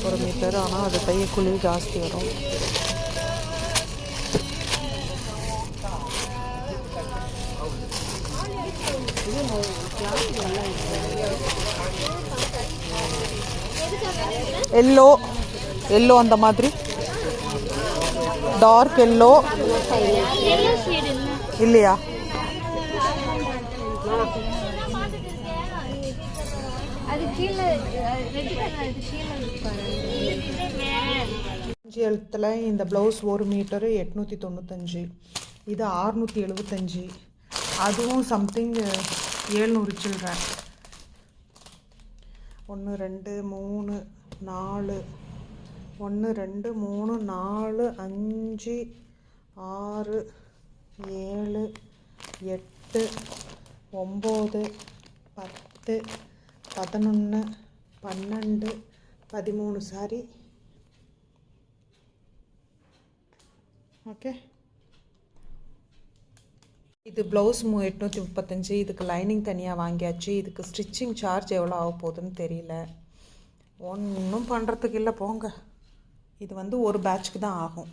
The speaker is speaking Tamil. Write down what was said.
ஒரு மீட்டர். ஆனால் அது தையக்கூலி ஜாஸ்தி வரும். எல்லோ எல்லோ அந்த மாதிரி டார்க் எல்லோ இல்லையா? எழுத்தில் இந்த ப்ளவுஸ் 1 மீட்டரு 895, இது 675, அதுவும் சம்திங் 700 சில்லற. 1 2 3 4 1 2 3 4 5 6 7 8 9 10 11 12 13 சாரி. ஓகே, இது ப்ளவுஸ் 835. இதுக்கு லைனிங் தனியாக வாங்கியாச்சு. இதுக்கு ஸ்டிச்சிங் சார்ஜ் எவ்வளோ ஆக போகுதுன்னு தெரியல. ஒன்றும் பண்ணுறதுக்கு இல்லை, போங்க. இது வந்து ஒரு பேட்ச்க்கு தான் ஆகும்.